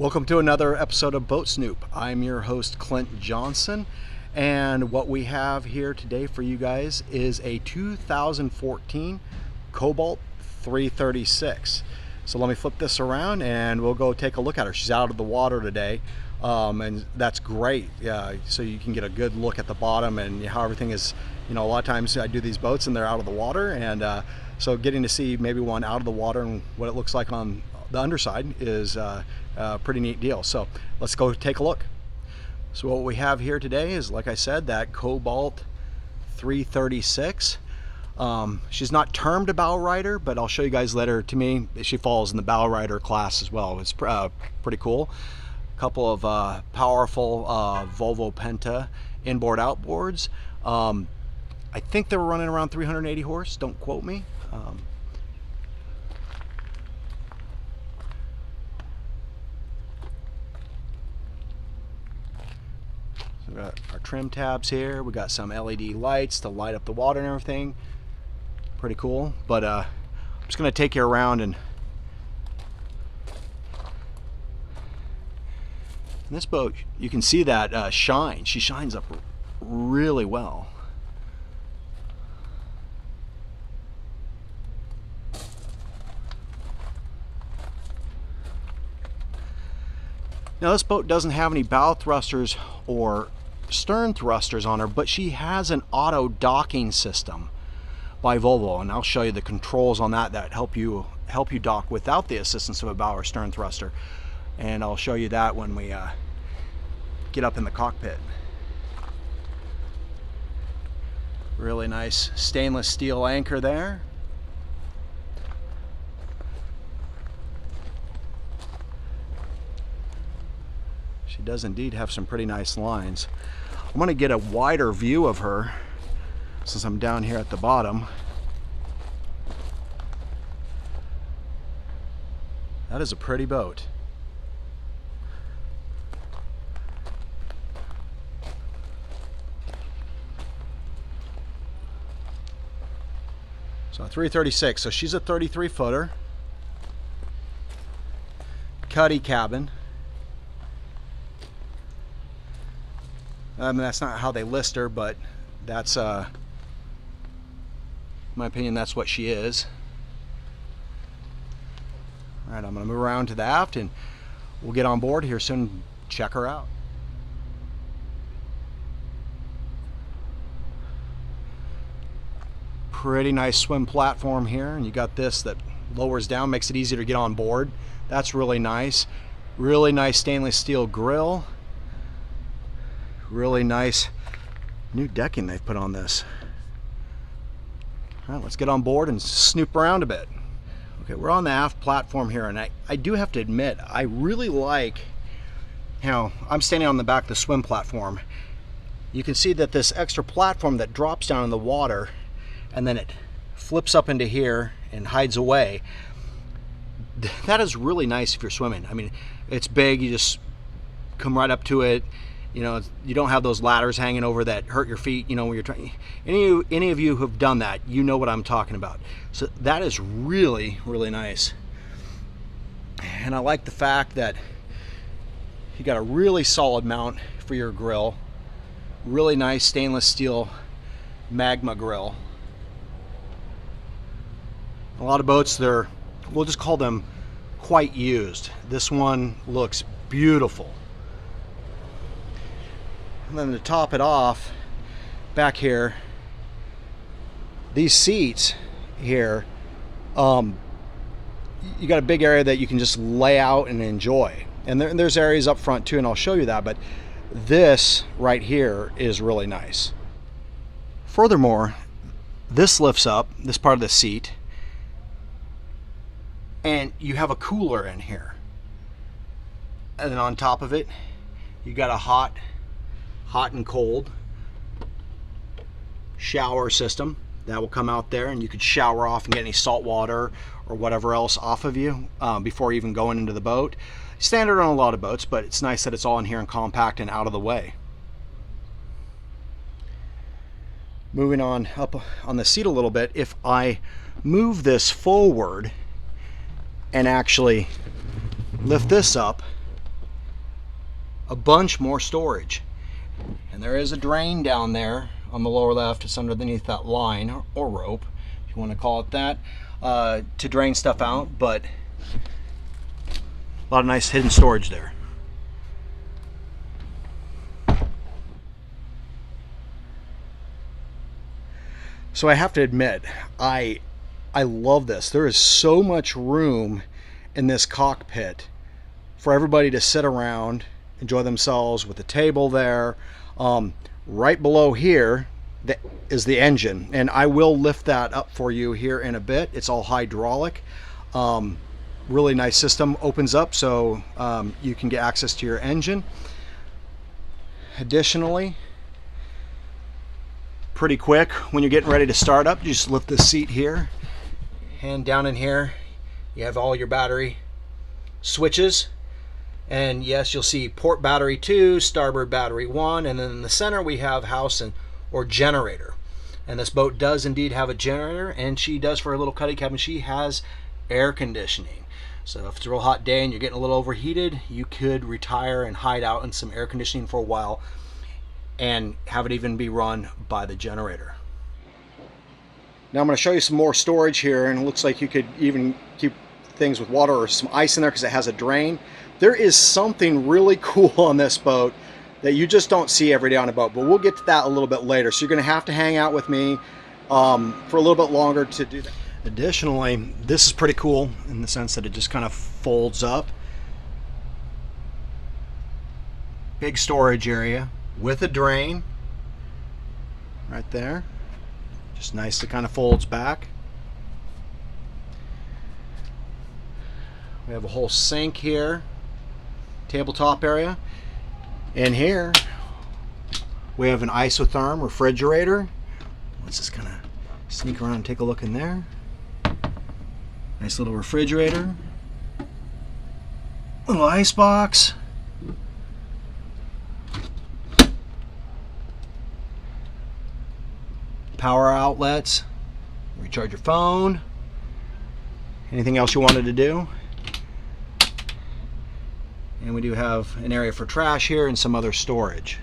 Welcome to another episode of Boat Snoop. I'm your host, Clint Johnson, and what we have here today for you guys is a 2014 Cobalt 336. So let me flip this around and we'll go take a look at her. She's out of the water today, and that's great. So you can get a good look at the bottom and how everything is. You know, a lot of times I do these boats and they're out of the water, and so getting to see maybe one out of the water and what it looks like on the underside is a pretty neat deal. So let's go take a look. So what we have here today is, like I said, that Cobalt 336. She's not termed a bowrider, but I'll show you guys later. To me, she falls in the bowrider class as well. It's pretty cool. A couple of powerful Volvo Penta inboard outboards. I think they were running around 380 horse. Don't quote me. So we got our trim tabs here. We got some LED lights to light up the water and everything. Pretty cool. But I'm just going to take you around, and in this boat you can see that shine. She shines up really well. Now this boat doesn't have any bow thrusters or stern thrusters on her, but she has an auto docking system by Volvo, and I'll show you the controls on that help you dock without the assistance of a bow or stern thruster, and I'll show you that when we get up in the cockpit. Really nice stainless steel anchor there. She does indeed have some pretty nice lines. I'm going to get a wider view of her since I'm down here at the bottom. That is a pretty boat. So 336, so she's a 33 footer. Cuddy cabin. I mean, that's not how they list her, but that's, in my opinion, that's what she is. All right, I'm going to move around to the aft, and we'll get on board here soon and check her out. Pretty nice swim platform here, and you got this that lowers down, makes it easier to get on board. That's really nice. Really nice stainless steel grill. Really nice new decking they've put on this. All right, let's get on board and snoop around a bit. Okay, we're on the aft platform here, and I do have to admit, I really like, you know, I'm standing on the back of the swim platform. You can see that this extra platform that drops down in the water and then it flips up into here and hides away. That is really nice if you're swimming. I mean, it's big, you just come right up to it. You know, you don't have those ladders hanging over that hurt your feet, you know, when you're trying. Any of you who've done that, you know what I'm talking about. So that is really, really nice. And I like the fact that you got a really solid mount for your grill. Really nice stainless steel magma grill. A lot of boats, we'll just call them quite used. This one looks beautiful. And then to top it off, back here, these seats here, you got a big area that you can just lay out and enjoy. And there's areas up front too, and I'll show you that, but this right here is really nice. Furthermore, this lifts up, this part of the seat, and you have a cooler in here. And then on top of it, you got a hot and cold shower system that will come out there, and you could shower off and get any salt water or whatever else off of you before even going into the boat. Standard on a lot of boats, but it's nice that it's all in here and compact and out of the way. Moving on up on the seat a little bit, if I move this forward and actually lift this up, a bunch more storage. And there is a drain down there on the lower left. It's underneath that line or rope, if you want to call it that, to drain stuff out. But a lot of nice hidden storage there. So I have to admit, I love this. There is so much room in this cockpit for everybody to sit around, enjoy themselves with the table there. Right below here is the engine, and I will lift that up for you here in a bit. It's all hydraulic. Really nice system. Opens up so you can get access to your engine. Additionally, pretty quick when you're getting ready to start up, you just lift the seat here, and down in here you have all your battery switches. And yes, you'll see port battery 2, starboard battery 1, and then in the center we have house or generator. And this boat does indeed have a generator, and she does, for a little Cuddy cabin, she has air conditioning. So if it's a real hot day and you're getting a little overheated, you could retire and hide out in some air conditioning for a while and have it even be run by the generator. Now I'm going to show you some more storage here, and it looks like you could even keep things with water or some ice in there because it has a drain. There is something really cool on this boat that you just don't see every day on a boat, but we'll get to that a little bit later. So you're going to have to hang out with me for a little bit longer to do that. Additionally, this is pretty cool in the sense that it just kind of folds up. Big storage area with a drain right there. Just nice, it kind of folds back. We have a whole sink here, tabletop area. In here we have an isotherm refrigerator. Let's just kind of sneak around and take a look in there. Nice little refrigerator, little ice box, power outlets, recharge your phone, anything else you wanted to do. And we do have an area for trash here and some other storage.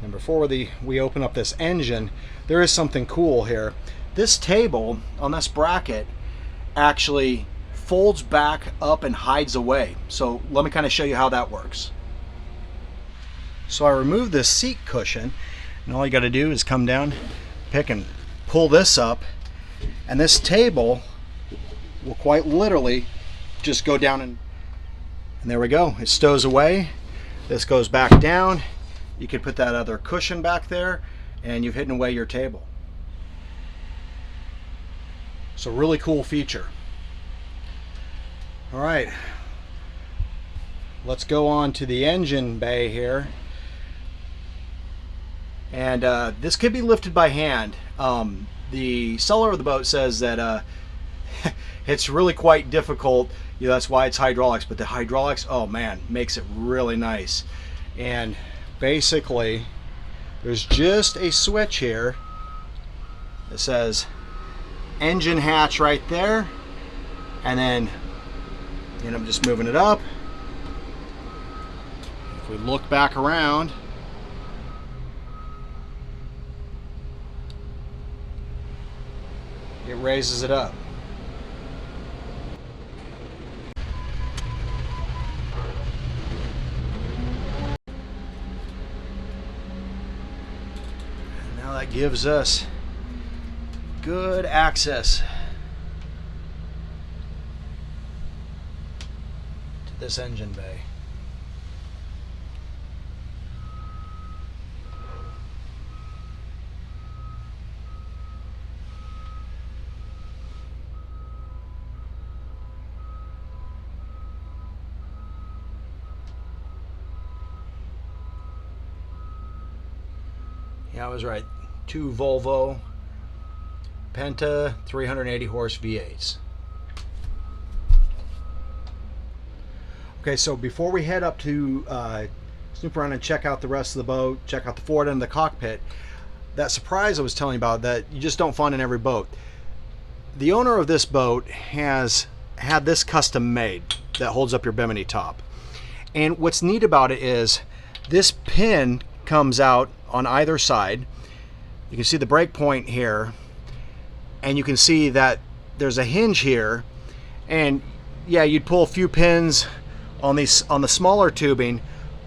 And before we open up this engine, there is something cool here. This table on this bracket actually folds back up and hides away. So let me kind of show you how that works. So I removed this seat cushion, and all you got to do is come down, pick and pull this up, and this table will quite literally just go down, and there we go. It stows away. This goes back down. You could put that other cushion back there, and you've hidden away your table. So really cool feature. All right, let's go on to the engine bay here. And this could be lifted by hand. The seller of the boat says that it's really quite difficult. You know, that's why it's hydraulics, but the hydraulics, oh man, makes it really nice. And basically there's just a switch here that says engine hatch right there, and then I'm just moving it up. If we look back around, it raises it up. Now that gives us good access to this engine bay. Yeah, I was right. 2 Volvo Penta 380 horse V8s. Okay, so before we head up to snoop around and check out the rest of the boat, check out the forward end of the cockpit, that surprise I was telling you about that you just don't find in every boat. The owner of this boat has had this custom made. that holds up your bimini top. And what's neat about it is this pin comes out on either side. You can see the break point here, and you can see that there's a hinge here. And yeah, you'd pull a few pins on the smaller tubing,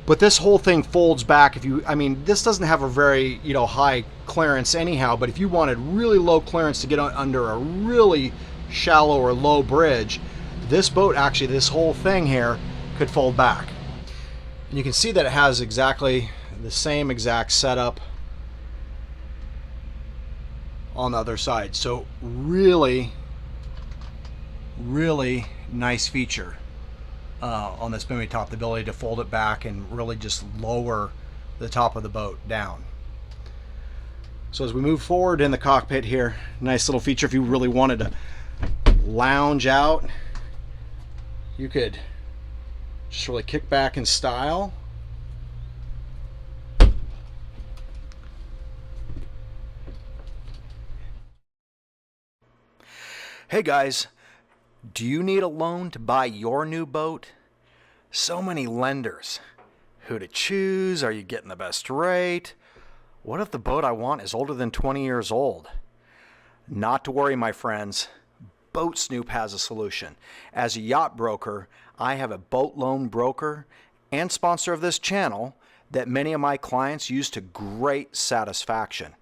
but this whole thing folds back. I mean, this doesn't have a very, high clearance anyhow, but if you wanted really low clearance to get under a really shallow or low bridge, this boat, actually this whole thing here, could fold back. And you can see that it has exactly the same exact setup on the other side. So really nice feature on this bimini top, the ability to fold it back and really just lower the top of the boat down. So as we move forward in the cockpit here, nice little feature. If you really wanted to lounge out, you could just really kick back in style. Hey guys, do you need a loan to buy your new boat? So many lenders. Who to choose? Are you getting the best rate? What if the boat I want is older than 20 years old? Not to worry, my friends. Boat Snoop has a solution. As a yacht broker, I have a boat loan broker and sponsor of this channel that many of my clients use to great satisfaction.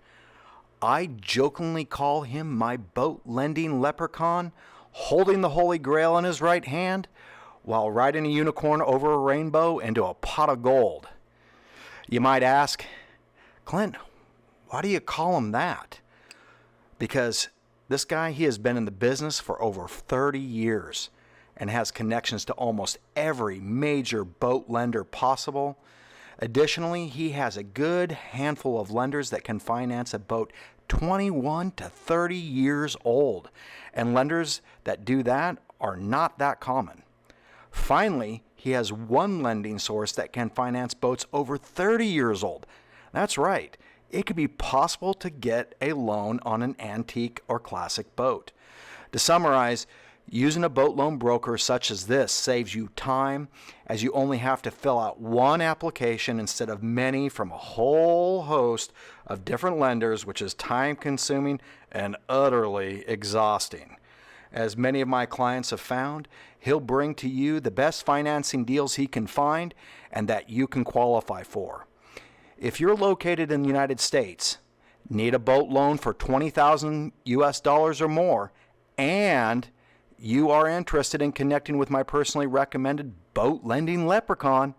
I jokingly call him my boat lending leprechaun, holding the Holy Grail in his right hand while riding a unicorn over a rainbow into a pot of gold. You might ask, Clint, why do you call him that? Because this guy, he has been in the business for over 30 years and has connections to almost every major boat lender possible. Additionally, he has a good handful of lenders that can finance a boat 21 to 30 years old, and lenders that do that are not that common. Finally, he has one lending source that can finance boats over 30 years old. That's right, it could be possible to get a loan on an antique or classic boat. To summarize, using a boat loan broker such as this saves you time, as you only have to fill out one application instead of many from a whole host of different lenders, which is time consuming and utterly exhausting. As many of my clients have found, he'll bring to you the best financing deals he can find and that you can qualify for. If you're located in the United States, need a boat loan for $20,000 US or more, and you are interested in connecting with my personally recommended boat lending leprechaun,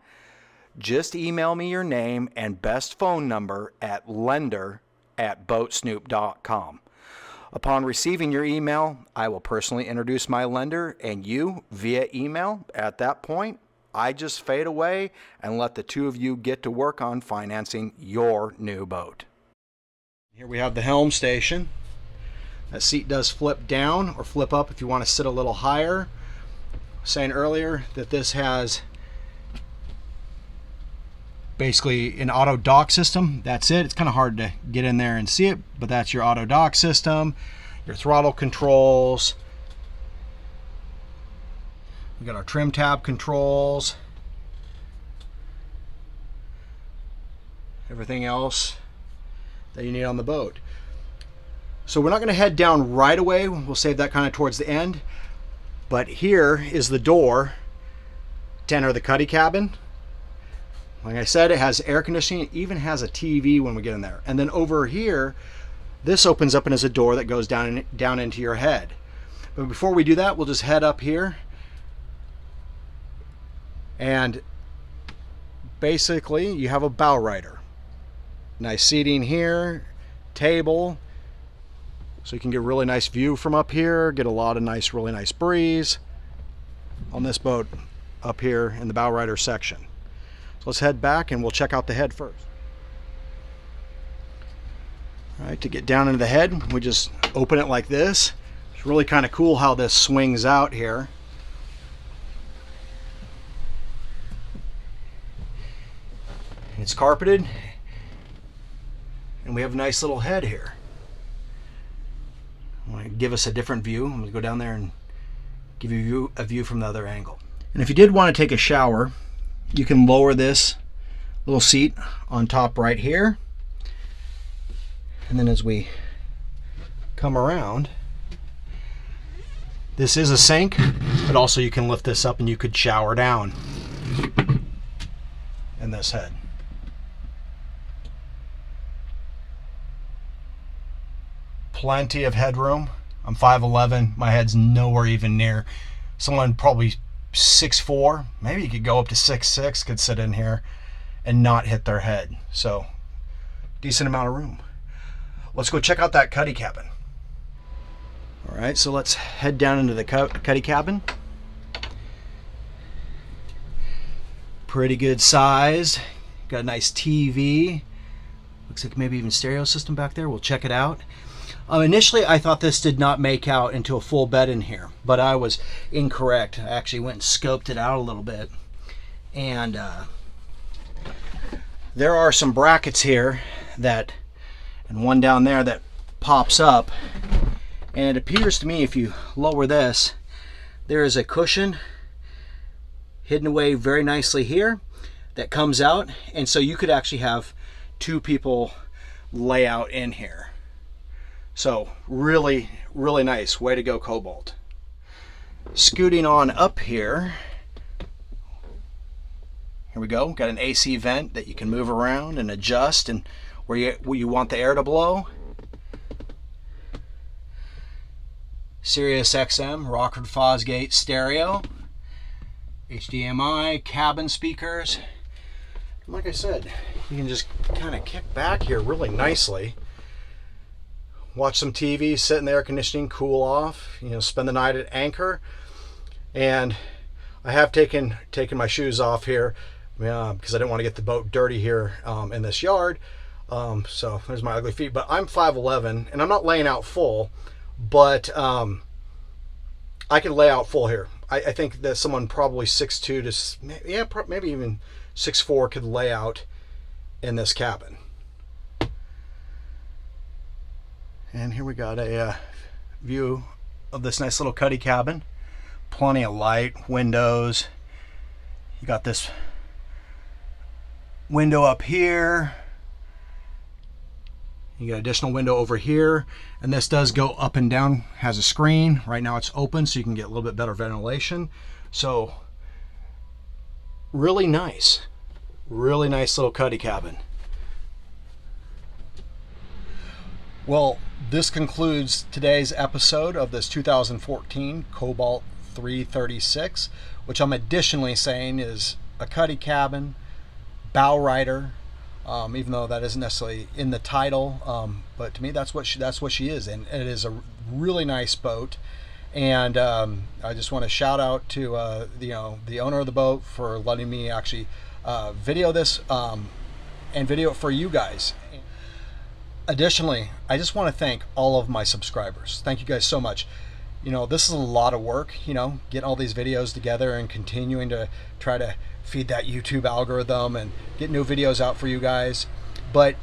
just email me your name and best phone number at lender@boatsnoop.com. Upon receiving your email, I will personally introduce my lender and you via email. At that point, I just fade away and let the two of you get to work on financing your new boat. Here we have the Helm Station. That seat does flip down or flip up if you want to sit a little higher. I was saying earlier that this has basically an auto dock system. That's it. It's kind of hard to get in there and see it, but that's your auto dock system, your throttle controls. We got our trim tab controls, everything else that you need on the boat. So we're not going to head down right away. We'll save that kind of towards the end. But here is the door to enter the Cuddy cabin. Like I said, it has air conditioning. It even has a TV when we get in there. And then over here, this opens up and is a door that goes down into your head. But before we do that, we'll just head up here. And basically, you have a bowrider. Nice seating here, table. So you can get a really nice view from up here, get a lot of really nice breeze on this boat up here in the bowrider section. So let's head back and we'll check out the head first. All right, to get down into the head, we just open it like this. It's really kind of cool how this swings out here. It's carpeted, and we have a nice little head here. I want to give us a different view. I'm going to go down there and give you a view from the other angle. And if you did want to take a shower, you can lower this little seat on top right here. And then as we come around, this is a sink, but also you can lift this up and you could shower down in this head. Plenty of headroom. I'm 5'11", my head's nowhere even near. Someone probably 6'4", maybe you could go up to 6'6", could sit in here and not hit their head. So decent amount of room. Let's go check out that Cuddy Cabin. All right, so let's head down into the Cuddy Cabin. Pretty good size. Got a nice TV. Looks like maybe even stereo system back there. We'll check it out. Initially, I thought this did not make out into a full bed in here, but I was incorrect. I actually went and scoped it out a little bit. And there are some brackets here and one down there that pops up. And it appears to me, if you lower this, there is a cushion hidden away very nicely here that comes out. And so you could actually have two people lay out in here. So really, really nice. Way to go, Cobalt. Scooting on up here. Here we go. Got an AC vent that you can move around and adjust and where you want the air to blow. Sirius XM, Rockford Fosgate stereo. HDMI, cabin speakers. And like I said, you can just kind of kick back here really nicely. Watch some TV, sit in the air conditioning, cool off, spend the night at anchor. And I have taken my shoes off here because I didn't want to get the boat dirty here in this yard. So there's my ugly feet. But I'm 5'11", and I'm not laying out full, but I could lay out full here. I think that someone probably 6'2" to maybe even 6'4" could lay out in this cabin. And here we got a view of this nice little Cuddy cabin. Plenty of light, windows. You got this window up here. You got additional window over here. And this does go up and down, has a screen. Right now it's open so you can get a little bit better ventilation. So really nice little Cuddy cabin. Well, this concludes today's episode of this 2014 Cobalt 336, which I'm additionally saying is a Cuddy Cabin Bowrider, even though that isn't necessarily in the title. But to me, that's what she is, and it is a really nice boat. And I just want to shout out to the owner of the boat for letting me actually video this and video it for you guys. Additionally, I just want to thank all of my subscribers. Thank you guys so much. This is a lot of work, getting all these videos together and continuing to try to feed that YouTube algorithm and get new videos out for you guys. But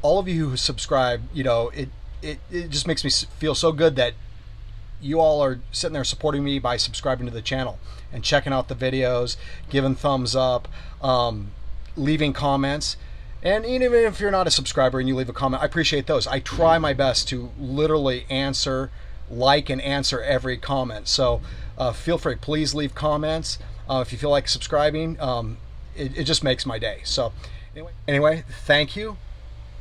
all of you who subscribe, it just makes me feel so good that you all are sitting there supporting me by subscribing to the channel and checking out the videos, giving thumbs up, leaving comments. And even if you're not a subscriber and you leave a comment, I appreciate those. I try my best to literally like and answer every comment. So feel free, please leave comments. If you feel like subscribing, it just makes my day. So anyway, thank you,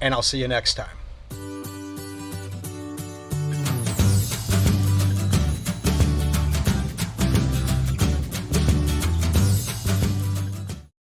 and I'll see you next time.